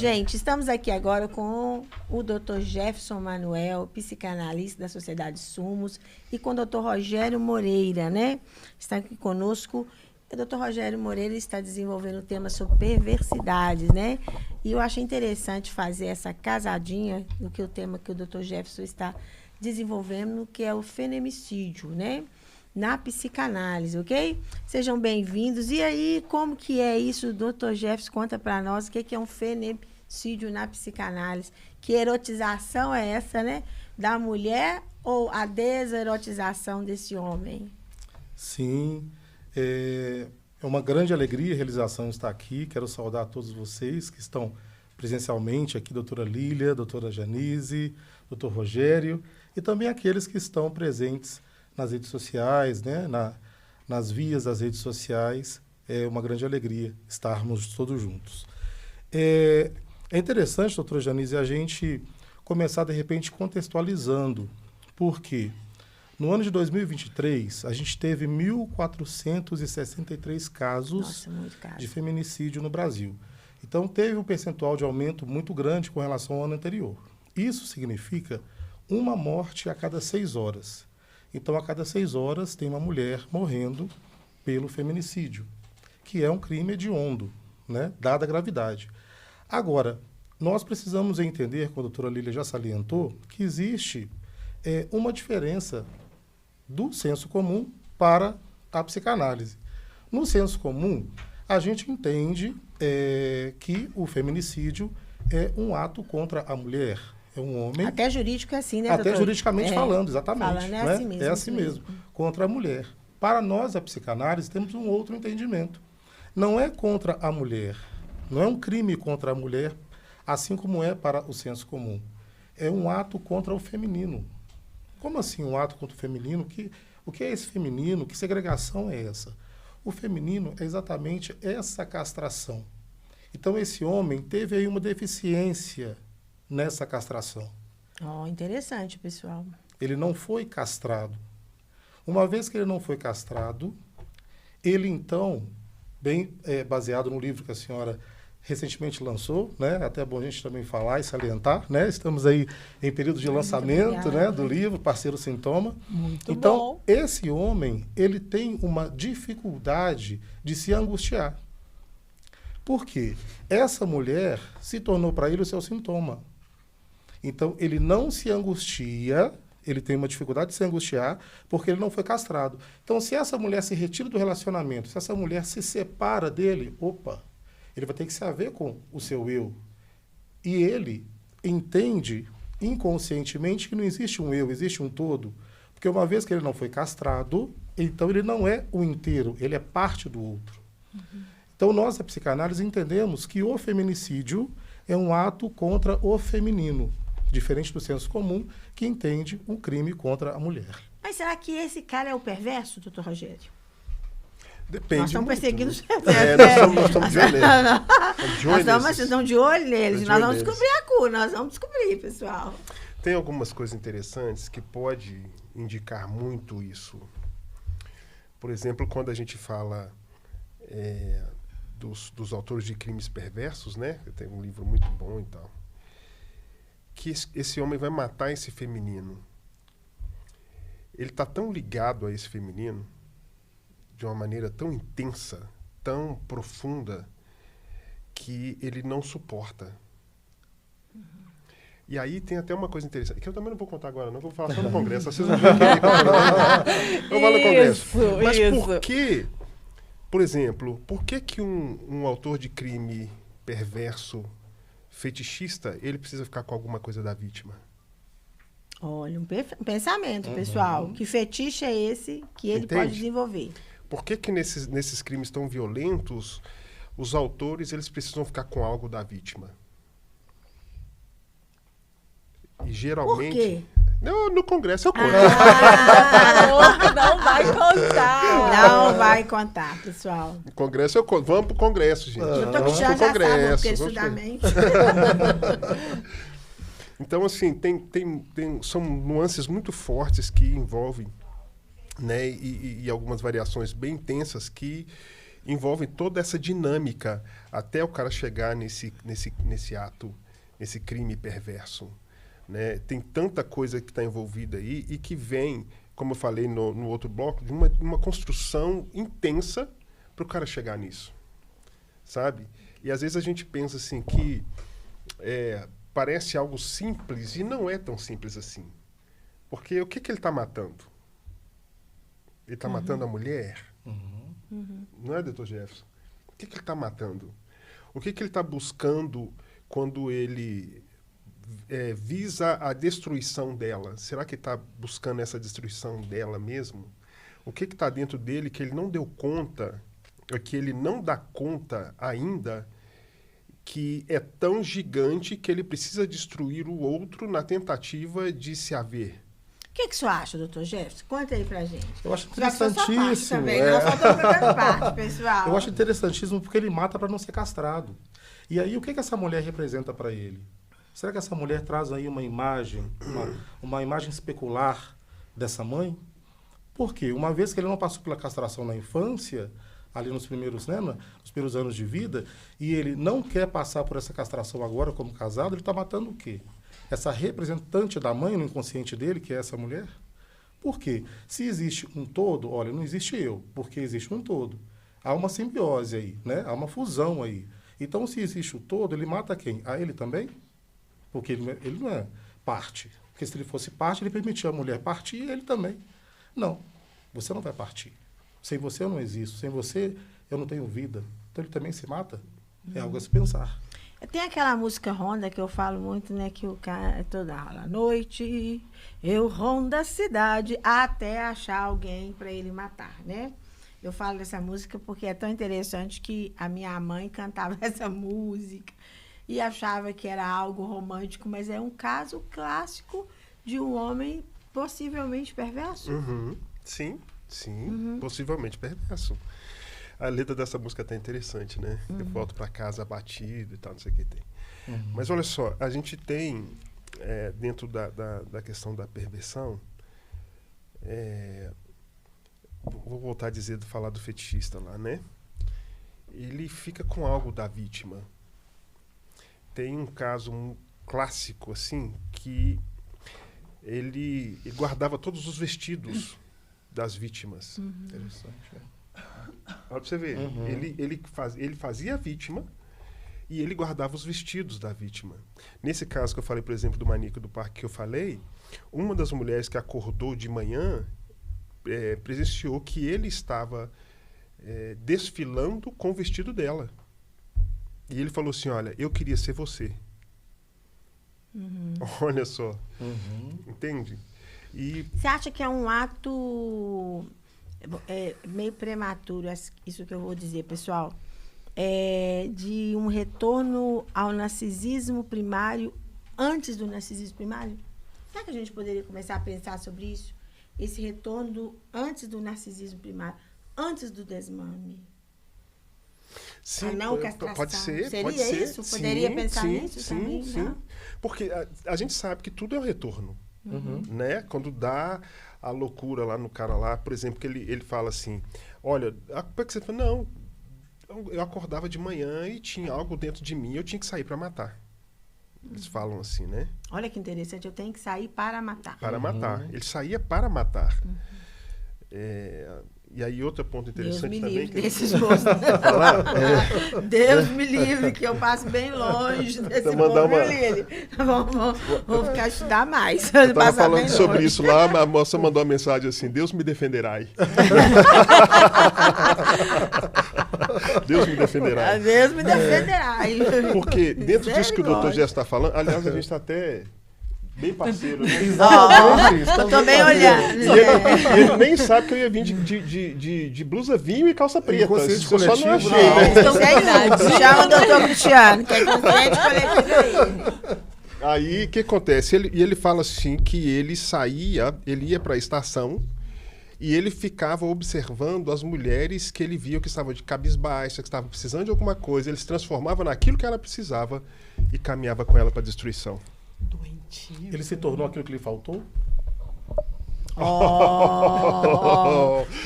Gente, estamos aqui agora com o Dr. Jefferson Manuel, psicanalista da Sociedade Sumos, e com o Dr. Rogério Moreira, né? Está aqui conosco. O Dr. Rogério Moreira está desenvolvendo o tema sobre perversidades, né? E eu achei interessante fazer essa casadinha do que o tema que o Dr. Jefferson está desenvolvendo, que é o feminicídio, né? Na psicanálise, ok? Sejam bem-vindos. E aí, como que é isso? O Dr. Jefferson conta para nós o que é um feminicídio na psicanálise. Que erotização é essa, né? Da mulher ou a deserotização desse homem? Sim, é uma grande alegria e realização estar aqui. Quero saudar a todos vocês que estão presencialmente aqui, doutora Lília, doutora Janise, doutor Rogério, e também aqueles que estão presentes nas redes sociais, né? Nas vias das redes sociais. É uma grande alegria estarmos todos juntos. É interessante, doutora Janise, a gente começar, de repente, contextualizando. Por quê? No ano de 2023, a gente teve 1.463 casos de feminicídio no Brasil. Então, teve um percentual de aumento muito grande com relação ao ano anterior. Isso significa uma morte a cada 6 horas. Então, a cada 6 horas, tem uma mulher morrendo pelo feminicídio, que é um crime hediondo, né? Dada a gravidade. Agora, nós precisamos entender, como a doutora Lília já salientou, que existe uma diferença do senso comum para a psicanálise. No senso comum, a gente entende que o feminicídio é um ato contra a mulher. É um homem... Até jurídico é assim, né, Até doutor? juridicamente falando, exatamente. Falando, né? assim mesmo, é assim mesmo. Contra a mulher. Para nós, a psicanálise, temos um outro entendimento. Não é contra a mulher. Não é um crime contra a mulher, assim como é para o senso comum. É um ato contra o feminino. Como assim um ato contra o feminino? O que é esse feminino? Que segregação é essa? O feminino é exatamente essa castração. Então, esse homem teve aí uma deficiência nessa castração. Interessante, pessoal. Ele não foi castrado. Uma vez que ele não foi castrado, ele então, bem baseado no livro que a senhora recentemente lançou, né? Até é bom a gente também falar e salientar, né? Estamos aí em período de lançamento, né, do livro Parceiro Sintoma. Muito então, bom. Esse homem, ele tem uma dificuldade de se angustiar. Por quê? Essa mulher se tornou para ele o seu sintoma. Então, ele não se angustia, ele tem uma dificuldade de se angustiar, porque ele não foi castrado. Então, se essa mulher se retira do relacionamento, se essa mulher se separa dele, ele vai ter que se haver com o seu eu. E ele entende inconscientemente que não existe um eu, existe um todo. Porque uma vez que ele não foi castrado, então ele não é o inteiro, ele é parte do outro. Uhum. Então, nós, da psicanálise, entendemos que o feminicídio é um ato contra o feminino, diferente do senso comum, que entende um crime contra a mulher. Mas será que esse cara é o perverso, doutor Rogério? Depende. Nós estamos perseguindo os nós estamos de olho neles. Nós estamos de olho neles. Nós vamos descobrir a cura, nós vamos descobrir, pessoal. Tem algumas coisas interessantes que pode indicar muito isso. Por exemplo, quando a gente fala dos autores de crimes perversos, né? Tem um livro muito bom e tal. Que esse homem vai matar esse feminino. Ele está tão ligado a esse feminino de uma maneira tão intensa, tão profunda, que ele não suporta. Uhum. E aí tem até uma coisa interessante, que eu também não vou contar agora, não vou falar só no Congresso. Vocês vão ver eu vou no Congresso. Mas por que, por exemplo, por que um autor de crime perverso, fetichista, ele precisa ficar com alguma coisa da vítima? Olha, um pensamento, pessoal. Que fetiche é esse que ele pode desenvolver? Por que nesses crimes tão violentos, os autores eles precisam ficar com algo da vítima? E geralmente... Por quê? No Congresso eu conto. Não vai contar. Não vai contar, pessoal. No Congresso eu conto. Vamos pro Congresso, gente. Eu tô com já Congresso. Estudamente. Então, assim, são nuances muito fortes que envolvem, né, e algumas variações bem intensas que envolvem toda essa dinâmica até o cara chegar nesse ato, nesse crime perverso. Né? Tem tanta coisa que está envolvida aí e que vem, como eu falei no outro bloco, de uma construção intensa para o cara chegar nisso. Sabe? E às vezes a gente pensa assim que parece algo simples e não é tão simples assim. Porque o que ele está matando? Ele está matando a mulher? Não é, doutor Jefferson? O que ele está matando? O que ele está buscando quando ele visa a destruição dela? Será que ele está buscando essa destruição dela mesmo? O que está dentro dele que ele não deu conta, que ele não dá conta ainda, que é tão gigante que ele precisa destruir o outro na tentativa de se haver? O que o senhor acha, doutor Jefferson? Conta aí pra gente. Eu acho Já que foi sua parte interessantíssimo. também, nós só estamos fazendo parte, pessoal. Eu acho interessantíssimo porque ele mata para não ser castrado. E aí, o que essa mulher representa para ele? Será que essa mulher traz aí uma imagem especular dessa mãe? Por quê? Uma vez que ele não passou pela castração na infância, ali nos primeiros anos de vida, e ele não quer passar por essa castração agora como casado, ele está matando o quê? Essa representante da mãe no inconsciente dele, que é essa mulher? Por quê? Se existe um todo, olha, não existe eu, porque existe um todo. Há uma simbiose aí, né? Há uma fusão aí. Então, se existe o todo, ele mata quem? A ele também? Porque ele não é parte. Porque se ele fosse parte, ele permitia a mulher partir e ele também. Não, você não vai partir. Sem você eu não existo. Sem você eu não tenho vida. Então ele também se mata? É algo a se pensar. Tem aquela música Ronda que eu falo muito, né? Que o cara toda a noite eu rondo a cidade até achar alguém para ele matar, né? Eu falo dessa música porque é tão interessante que a minha mãe cantava essa música e achava que era algo romântico, mas é um caso clássico de um homem possivelmente perverso. Sim, possivelmente perverso. A letra dessa música tá interessante, né? Eu volto para casa abatido e tal, não sei o que tem. Mas olha só, a gente tem, dentro da questão da perversão, vou voltar a falar do fetichista lá, né? Ele fica com algo da vítima. Tem um caso clássico, assim, que ele guardava todos os vestidos das vítimas. Interessante, Olha pra você ver. Ele fazia a vítima e ele guardava os vestidos da vítima. Nesse caso que eu falei, por exemplo, do maníaco do parque que eu falei, uma das mulheres que acordou de manhã presenciou que ele estava desfilando com o vestido dela. E ele falou assim, olha, eu queria ser você. Olha só. Entende? E você acha que é um ato meio prematuro, isso que eu vou dizer, pessoal, de um retorno ao narcisismo primário antes do narcisismo primário? Será que a gente poderia começar a pensar sobre isso? Esse retorno antes do narcisismo primário, antes do desmame? sim, A não castração. pode ser. Seria isso? Poderia pensar nisso também? Sim. Não? Porque a gente sabe que tudo é o retorno. Né? Quando dá a loucura lá no cara lá, por exemplo, que ele fala assim, olha, como é que você fala? Não, eu acordava de manhã e tinha algo dentro de mim, eu tinha que sair para matar. Eles falam assim, né? Olha que interessante, eu tenho que sair para matar. Para matar. Ele saía para matar. E aí outro ponto interessante Deus me também... livre desses moços. Deus me livre, que eu passo bem longe desse Então, mandar povo, uma- Lili. Vou ficar a estudar mais. Eu estava falando sobre isso lá, a moça mandou uma mensagem assim, Deus me defenderá. Deus me defenderá. Deus me defenderá. Porque dentro disso que o Dr. Misericórdia. Gesso está falando, aliás, a gente está até bem parceiro, né? Eu tô bem olhando. E ele nem sabe que eu ia vir de blusa vinho e calça preta. Inconsciente Eu só não coletivo, achei, não. né? Então, verdade. Chama o doutor Cristiano, que é consciente coletivo aí. Aí, o que acontece? Ele fala assim que ele ia para a estação e ele ficava observando as mulheres que ele via que estavam de cabisbaixa, que estavam precisando de alguma coisa. Ele se transformava naquilo que ela precisava e caminhava com ela para a destruição. Ele se tornou aquilo que lhe faltou?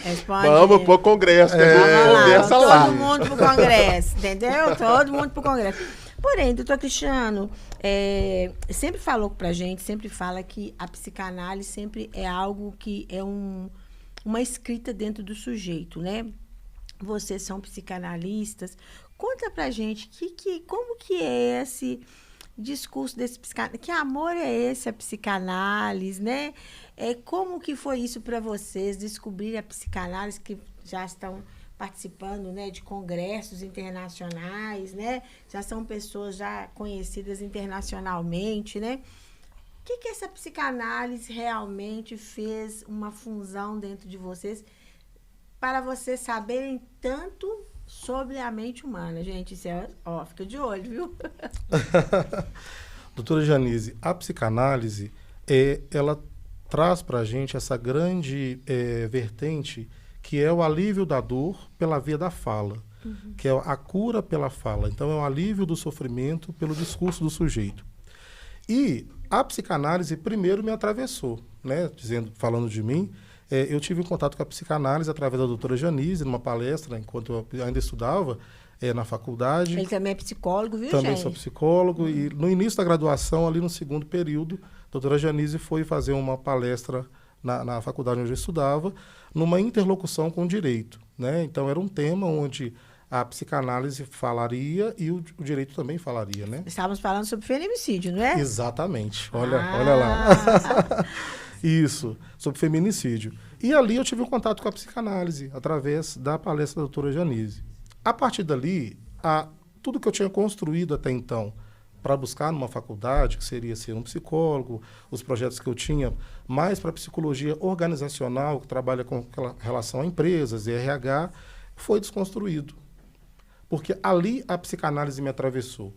Responde. Vamos pro Congresso. Vamos lá, Conversa todo mundo pro Congresso, entendeu? Todo mundo pro Congresso. Porém, doutor Cristiano, sempre falou pra gente, sempre fala que a psicanálise sempre é algo que é uma escrita dentro do sujeito, né? Vocês são psicanalistas. Conta pra gente como que é esse discurso desse psicanalista, que amor é esse a psicanálise, né? Como que foi isso para vocês descobrir a psicanálise, que já estão participando, né, de congressos internacionais, né? Já são pessoas já conhecidas internacionalmente, né? O que essa psicanálise realmente fez uma função dentro de vocês para vocês saberem tanto sobre a mente humana? Gente, isso fica de olho, viu? Doutora Janise, a psicanálise, ela traz para a gente essa grande vertente que é o alívio da dor pela via da fala, que é a cura pela fala. Então, é o alívio do sofrimento pelo discurso do sujeito. E a psicanálise primeiro me atravessou, né? Falando de mim, eu tive um contato com a psicanálise através da doutora Janise, numa palestra, enquanto eu ainda estudava na faculdade. Ele também é psicólogo, viu, Também gente? sou psicólogo. E no início da graduação, ali no segundo período, a doutora Janise foi fazer uma palestra na faculdade onde eu estudava, numa interlocução com o direito, né? Então, era um tema onde a psicanálise falaria e o direito também falaria, né? Estávamos falando sobre feminicídio, não é? Exatamente. Olha lá. Isso, sobre feminicídio. E ali eu tive um contato com a psicanálise, através da palestra da doutora Janise. A partir dali, tudo que eu tinha construído até então para buscar numa faculdade, que seria ser um psicólogo, os projetos que eu tinha mais para psicologia organizacional, que trabalha com relação a empresas e RH, foi desconstruído. Porque ali a psicanálise me atravessou.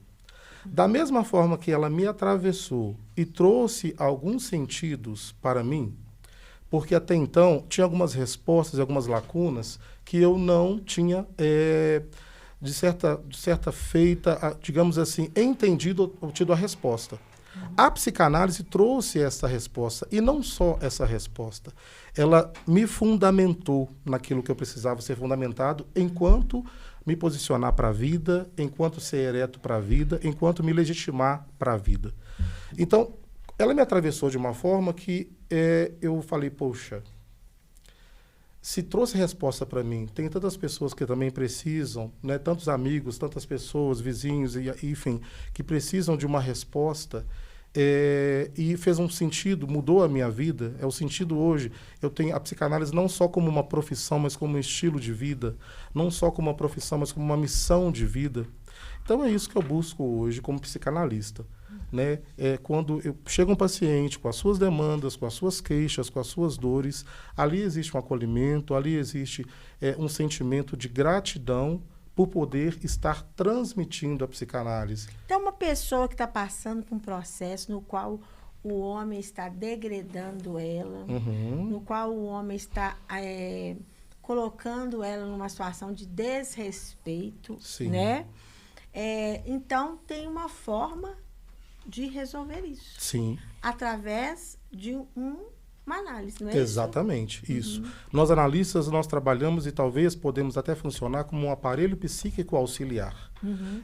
Da mesma forma que ela me atravessou e trouxe alguns sentidos para mim, porque até então tinha algumas respostas e algumas lacunas que eu não tinha, de certa feita, digamos assim, entendido ou tido a resposta. A psicanálise trouxe essa resposta, e não só essa resposta. Ela me fundamentou naquilo que eu precisava ser fundamentado enquanto me posicionar para a vida, enquanto ser ereto para a vida, enquanto me legitimar para a vida. Então, ela me atravessou de uma forma que eu falei, poxa, se trouxe resposta para mim, tem tantas pessoas que também precisam, né, tantos amigos, tantas pessoas, vizinhos, enfim, que precisam de uma resposta, e fez um sentido, mudou a minha vida. É o sentido hoje. Eu tenho a psicanálise não só como uma profissão, mas como um estilo de vida, não só como uma profissão, mas como uma missão de vida. Então é isso que eu busco hoje como psicanalista, né? Quando chega um paciente com as suas demandas, com as suas queixas, com as suas dores, ali existe um acolhimento, ali existe um sentimento de gratidão por poder estar transmitindo a psicanálise. Então, uma pessoa que está passando por um processo no qual o homem está degradando ela, no qual o homem está colocando ela numa situação de desrespeito, Sim. né? Então, tem uma forma de resolver isso. Sim. Através de uma análise, não é Exatamente, isso. Nós analistas, nós trabalhamos e talvez podemos até funcionar como um aparelho psíquico auxiliar.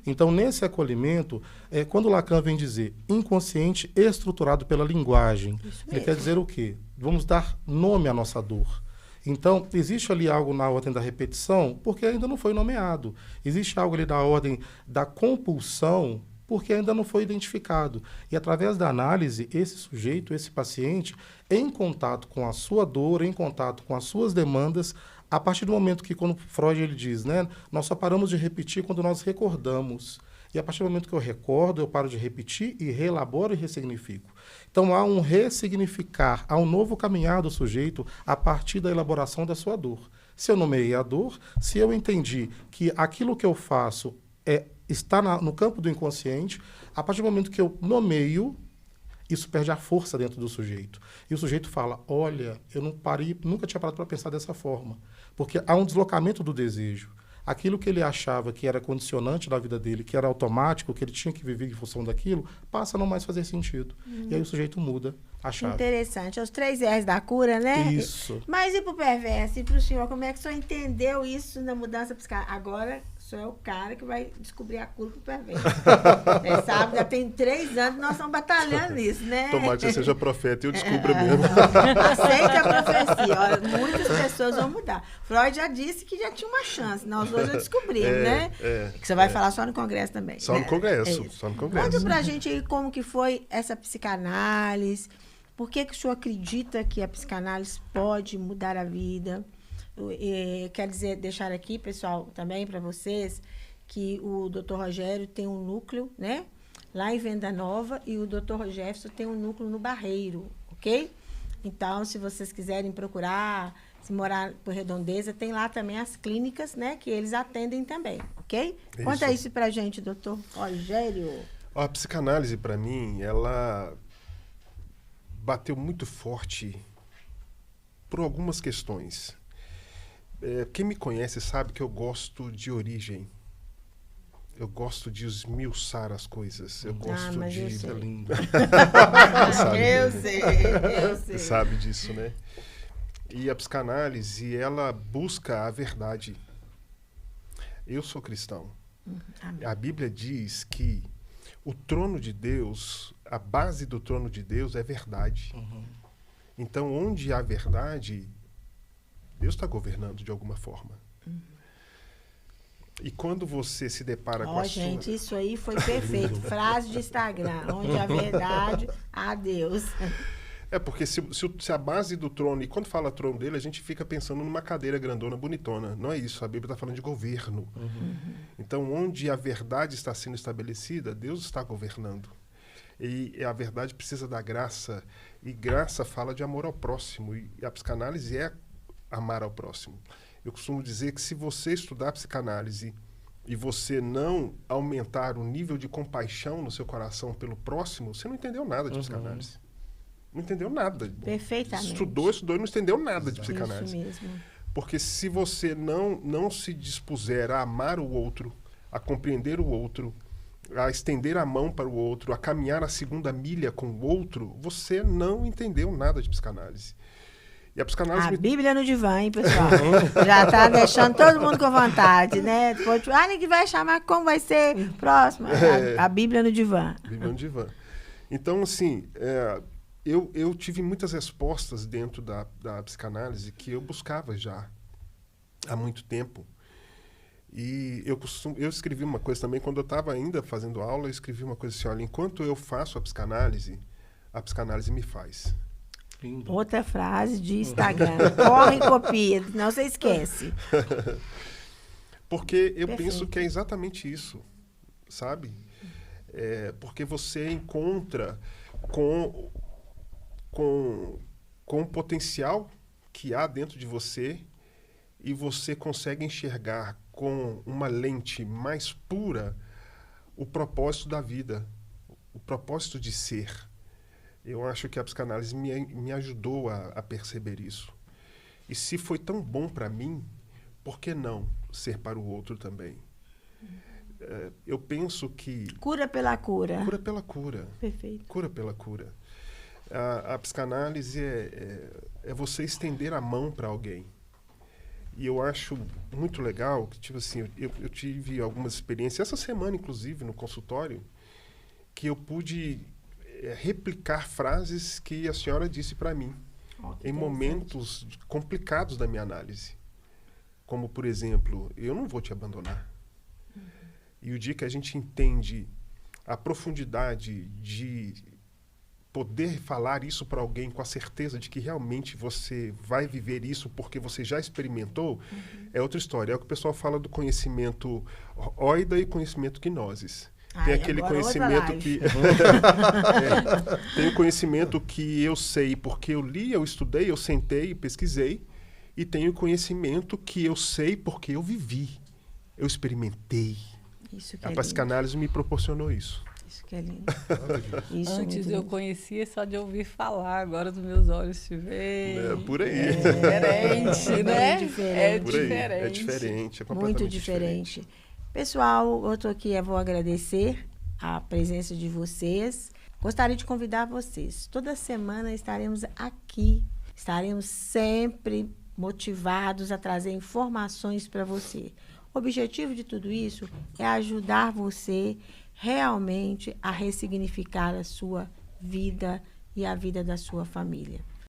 Então, nesse acolhimento, quando Lacan vem dizer inconsciente estruturado pela linguagem, ele quer dizer o quê? Vamos dar nome à nossa dor. Então, existe ali algo na ordem da repetição, porque ainda não foi nomeado. Existe algo ali na ordem da compulsão, porque ainda não foi identificado. E através da análise, esse sujeito, esse paciente, em contato com a sua dor, em contato com as suas demandas, a partir do momento que, quando Freud ele diz, né, nós só paramos de repetir quando nós recordamos. E a partir do momento que eu recordo, eu paro de repetir e reelaboro e ressignifico. Então há um ressignificar, há um novo caminhar do sujeito a partir da elaboração da sua dor. Se eu nomeei a dor, se eu entendi que aquilo que eu faço está no campo do inconsciente, a partir do momento que eu nomeio, isso perde a força dentro do sujeito. E o sujeito fala, olha, eu nunca tinha parado para pensar dessa forma. Porque há um deslocamento do desejo. Aquilo que ele achava que era condicionante da vida dele, que era automático, que ele tinha que viver em função daquilo, passa a não mais fazer sentido. E aí o sujeito muda a chave. Interessante. Os 3 R's da cura, né? Isso. Mas e pro perverso? E pro senhor, como é que o senhor entendeu isso na mudança psicológica? Agora, o senhor é o cara que vai descobrir a cura pro perverso. Sabe, já tem 3 anos, nós estamos batalhando nisso, né? Tomara que você seja profeta e eu descubra mesmo. Aceita a profecia. Olha, muitas pessoas vão mudar. Freud já disse que já tinha uma chance. Nós hoje já descobrimos, né? Que você vai falar só no congresso também. Só né? no congresso. Só no congresso. Conta pra gente aí como que foi essa psicanálise. Por que o senhor acredita que a psicanálise pode mudar a vida? Quer dizer, deixar aqui, pessoal, também para vocês, que o Dr. Rogério tem um núcleo, né? Lá em Venda Nova, e o Dr. Jefferson tem um núcleo no Barreiro, ok? Então, se vocês quiserem procurar, se morar por Redondeza, tem lá também as clínicas, né? Que eles atendem também, ok? Isso. Conta isso pra gente, Dr. Rogério. A psicanálise, para mim, ela bateu muito forte por algumas questões. Quem me conhece sabe que eu gosto de origem. Eu gosto de esmiuçar as coisas. Eu gosto mas de... eu sei. É lindo. Eu sei. Você sabe disso, né? E a psicanálise, ela busca a verdade. Eu sou cristão. Amém. A Bíblia diz que o trono de Deus, a base do trono de Deus é verdade. Então, onde há verdade, Deus está governando de alguma forma. E quando você se depara com a gente, sua... isso aí foi perfeito. Frase de Instagram. Onde a verdade, há Deus. Porque se a base do trono, e quando fala trono dele, a gente fica pensando numa cadeira grandona, bonitona. Não é isso, a Bíblia está falando de governo. Então, onde a verdade está sendo estabelecida, Deus está governando. E a verdade precisa da graça, e graça fala de amor ao próximo, e a psicanálise é amar ao próximo. Eu costumo dizer que se você estudar psicanálise e você não aumentar o nível de compaixão no seu coração pelo próximo, você não entendeu nada de psicanálise. Não entendeu nada. Perfeitamente. Estudou e não entendeu nada de psicanálise. Isso mesmo. Porque se você não se dispuser a amar o outro, a compreender o outro, a estender a mão para o outro, a caminhar a segunda milha com o outro, você não entendeu nada de psicanálise. E a psicanálise... A Bíblia no divã, hein, pessoal? Já tá deixando todo mundo com vontade, né? Depois, ninguém vai chamar, como vai ser próximo? A Bíblia no divã. Bíblia no divã. Então, assim, eu tive muitas respostas dentro da psicanálise que eu buscava já há muito tempo. E eu escrevi uma coisa também, quando eu estava ainda fazendo aula, eu escrevi uma coisa assim, olha, enquanto eu faço a psicanálise me faz. Lindo. Outra frase de Instagram. Corre e copia, não você esquece. Porque eu Perfeito. penso que é exatamente isso, sabe? Porque você encontra com o potencial que há dentro de você e você consegue enxergar com uma lente mais pura o propósito da vida, o propósito de ser. Eu acho que a psicanálise me ajudou a perceber isso. E se foi tão bom para mim, por que não ser para o outro também? Eu penso que... Cura pela cura. Cura pela cura. Perfeito. Cura pela cura. A psicanálise é você estender a mão para alguém. E eu acho muito legal que, tipo assim, eu tive algumas experiências, essa semana, inclusive, no consultório, que eu pude replicar frases que a senhora disse para mim em momentos complicados da minha análise. Como, por exemplo, eu não vou te abandonar. E o dia que a gente entende a profundidade de poder falar isso para alguém com a certeza de que realmente você vai viver isso porque você já experimentou, é outra história. É o que o pessoal fala do conhecimento oida e conhecimento gnosis. Tem aquele conhecimento que... tem o conhecimento que eu sei porque eu li, eu estudei, eu sentei e pesquisei. E tem o conhecimento que eu sei porque eu vivi. Eu experimentei. Isso que A é psicanálise me proporcionou isso. Isso que é lindo. Isso Antes muito eu lindo. conhecia só de ouvir falar, agora os meus olhos te veem. Por aí. É diferente, né? diferente. Por aí. Diferente. É diferente, é Muito completamente diferente. Pessoal, eu estou aqui, eu vou agradecer a presença de vocês. Gostaria de convidar vocês. Toda semana estaremos aqui. Estaremos sempre motivados a trazer informações para você. O objetivo de tudo isso é ajudar você realmente a ressignificar a sua vida e a vida da sua família.